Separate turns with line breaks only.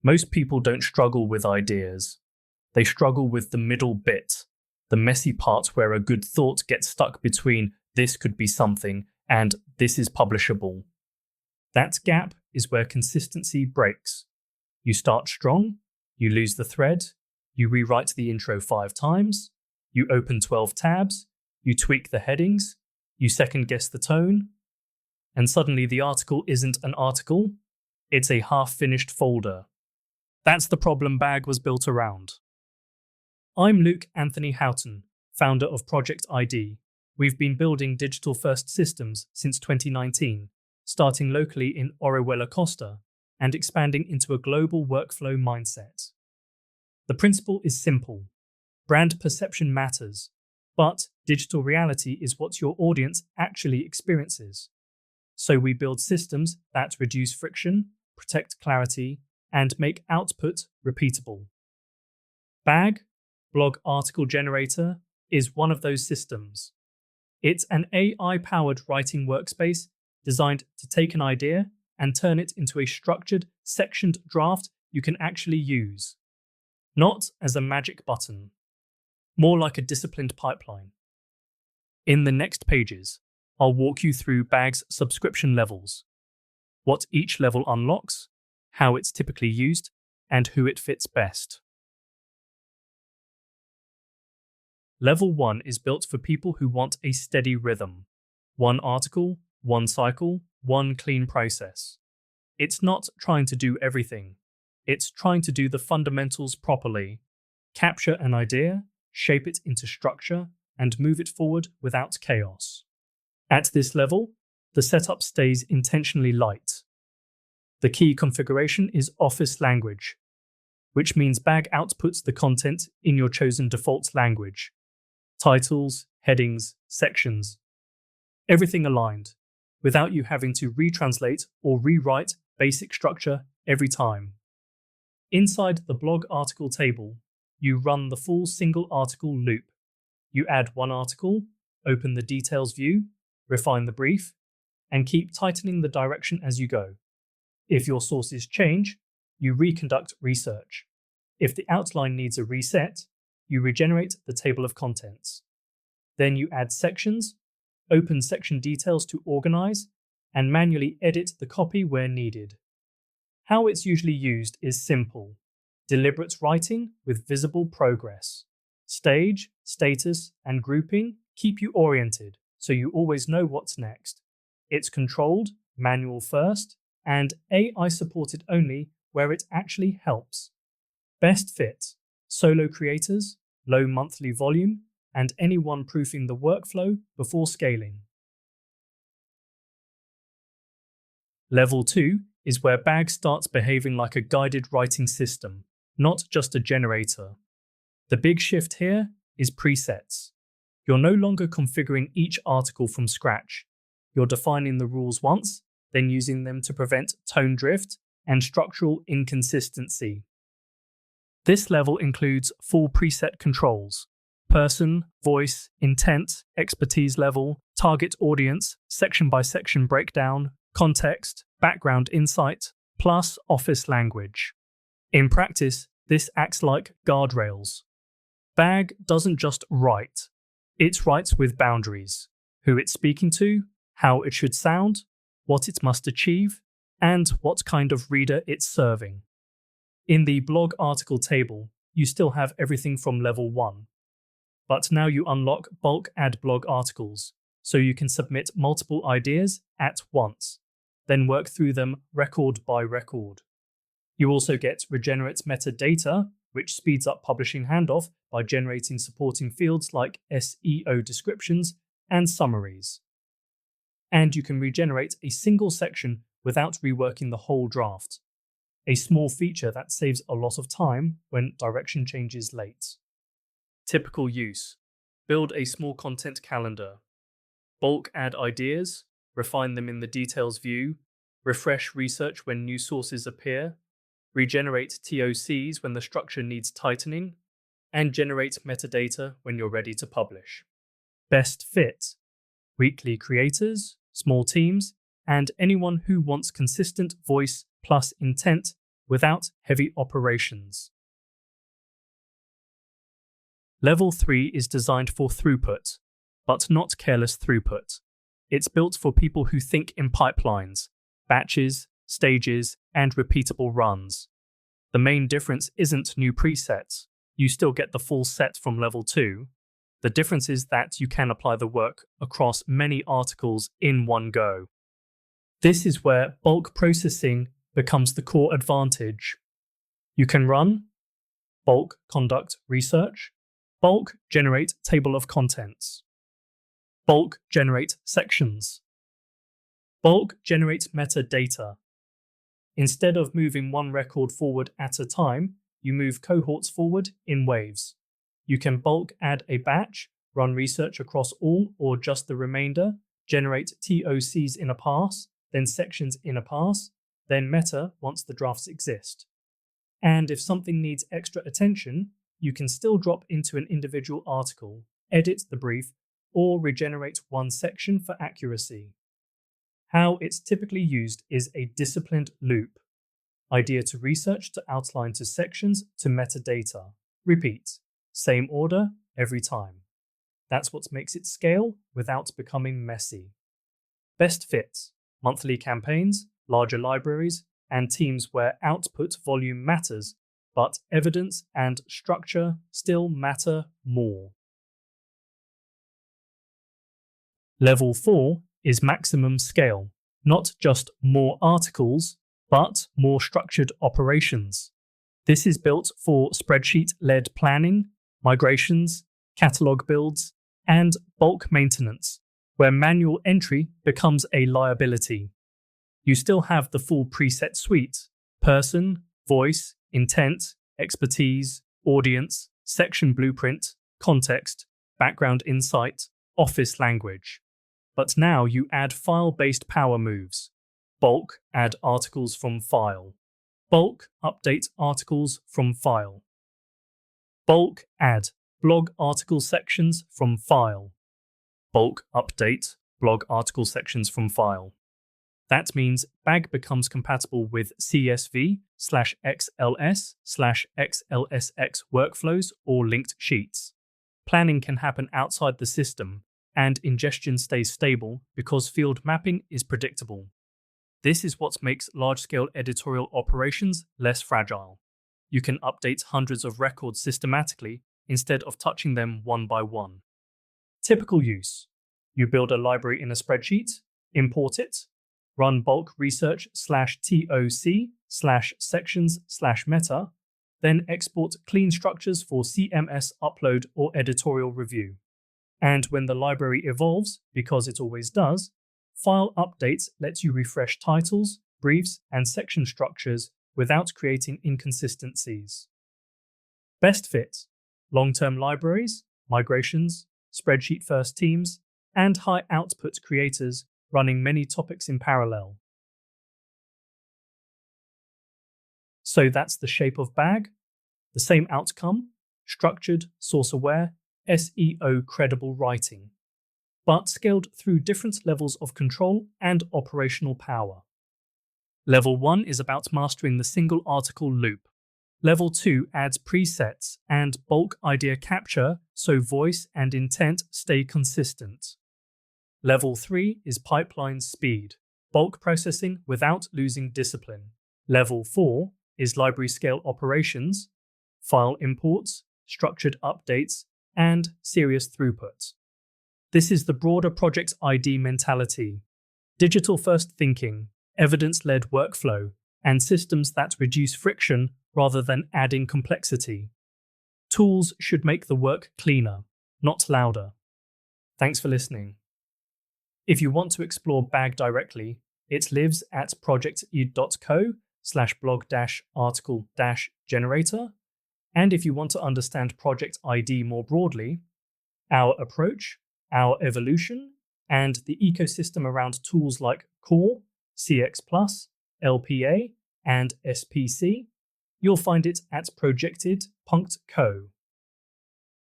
Most people don't struggle with ideas. They struggle with the middle bit, the messy part where a good thought gets stuck between this could be something and this is publishable. That gap is where consistency breaks. You start strong, you lose the thread, you rewrite the intro 5 times, you open 12 tabs, you tweak the headings, you second guess the tone, and suddenly the article isn't an article, it's a half-finished folder. That's the problem BAG was built around. I'm Luke Anthony Houghton, founder of ProjektID. We've been building digital-first systems since 2019, starting locally in Orihuela Costa and expanding into a global workflow mindset. The principle is simple. Brand perception matters, but digital reality is what your audience actually experiences. So we build systems that reduce friction, protect clarity, and make output repeatable. BAG, Blog Article Generator, is one of those systems. It's an AI-powered writing workspace designed to take an idea and turn it into a structured, sectioned draft you can actually use. Not as a magic button, more like a disciplined pipeline. In the next pages, I'll walk you through BAG's subscription levels, what each level unlocks, how it's typically used, and who it fits best. Level 1 is built for people who want a steady rhythm. One article, one cycle, one clean process. It's not trying to do everything. It's trying to do the fundamentals properly. Capture an idea, shape it into structure, and move it forward without chaos. At this level, the setup stays intentionally light. The key configuration is Office language, which means BAG outputs the content in your chosen default language. Titles, headings, sections. Everything aligned, without you having to retranslate or rewrite basic structure every time. Inside the blog article table, you run the full single article loop. You add one article, open the details view, refine the brief, and keep tightening the direction as you go. If your sources change, you reconduct research. If the outline needs a reset, you regenerate the table of contents. Then you add sections, open section details to organize, and manually edit the copy where needed. How it's usually used is simple. Deliberate writing with visible progress. Stage, status, and grouping keep you oriented, so you always know what's next. It's controlled, manual first, and AI supported only where it actually helps. Best fit: solo creators, low monthly volume, and anyone proofing the workflow before scaling. Level 2 is where BAG starts behaving like a guided writing system, not just a generator. The big shift here is presets. You're no longer configuring each article from scratch. You're defining the rules once, then using them to prevent tone drift and structural inconsistency. This level includes full preset controls: person, voice, intent, expertise level, target audience, section by section breakdown, context, background insight, plus Office language. In practice, this acts like guardrails. BAG doesn't just write. It writes with boundaries: who it's speaking to, how it should sound, what it must achieve, and what kind of reader it's serving. In the blog article table, you still have everything from level 1. But now you unlock bulk add blog articles, so you can submit multiple ideas at once, then work through them record by record. You also get regenerate metadata, which speeds up publishing handoff by generating supporting fields like SEO descriptions and summaries. And you can regenerate a single section without reworking the whole draft. A small feature that saves a lot of time when direction changes late. Typical use: build a small content calendar. Bulk add ideas, refine them in the details view, refresh research when new sources appear, regenerate TOCs when the structure needs tightening, and generate metadata when you're ready to publish. Best fit: weekly creators, small teams, and anyone who wants consistent voice plus intent without heavy operations. Level 3 is designed for throughput, but not careless throughput. It's built for people who think in pipelines, batches, stages, and repeatable runs. The main difference isn't new presets. You still get the full set from Level 2. The difference is that you can apply the work across many articles in one go. This is where bulk processing becomes the core advantage. You can run bulk conduct research, bulk generate table of contents, bulk generate sections, bulk generate metadata. Instead of moving one record forward at a time, you move cohorts forward in waves. You can bulk add a batch, run research across all or just the remainder, generate TOCs in a pass, then sections in a pass, then meta once the drafts exist. And if something needs extra attention, you can still drop into an individual article, edit the brief, or regenerate one section for accuracy. How it's typically used is a disciplined loop. Idea to research to outline to sections to metadata. Repeat. Same order every time. That's what makes it scale without becoming messy. Best fits: monthly campaigns, larger libraries, and teams where output volume matters, but evidence and structure still matter more. Level 4 is maximum scale, not just more articles, but more structured operations. This is built for spreadsheet-led planning, migrations, catalog builds, and bulk maintenance, where manual entry becomes a liability. You still have the full preset suite: person, voice, intent, expertise, audience, section blueprint, context, background insight, office language. But now you add file-based power moves. Bulk add articles from file. Bulk update articles from file. Bulk add blog article sections from file. Bulk update blog article sections from file. That means BAG becomes compatible with CSV/XLS/XLSX workflows or linked sheets. Planning can happen outside the system, and ingestion stays stable because field mapping is predictable. This is what makes large-scale editorial operations less fragile. You can update hundreds of records systematically instead of touching them one by one. Typical use: you build a library in a spreadsheet, import it, run bulk research/TOC/sections/meta, then export clean structures for CMS upload or editorial review. And when the library evolves, because it always does, file updates lets you refresh titles, briefs, and section structures without creating inconsistencies. Best fit: long-term libraries, migrations, spreadsheet-first teams, and high-output creators running many topics in parallel. So that's the shape of BAG. The same outcome: structured, source-aware, SEO credible writing, but scaled through different levels of control and operational power. Level 1 is about mastering the single article loop. Level 2 adds presets and bulk idea capture so voice and intent stay consistent. Level 3 is pipeline speed, bulk processing without losing discipline. Level 4 is library scale operations, file imports, structured updates, and serious throughput. This is the broader ProjektID mentality: digital-first thinking, evidence-led workflow, and systems that reduce friction rather than adding complexity. Tools should make the work cleaner, not louder. Thanks for listening. If you want to explore BAG directly, it lives at projekt.co/blog-article-generator. And if you want to understand ProjektID more broadly, our approach, our evolution, and the ecosystem around tools like Core, CX+, LPA, and SPC, you'll find it at projekted.co.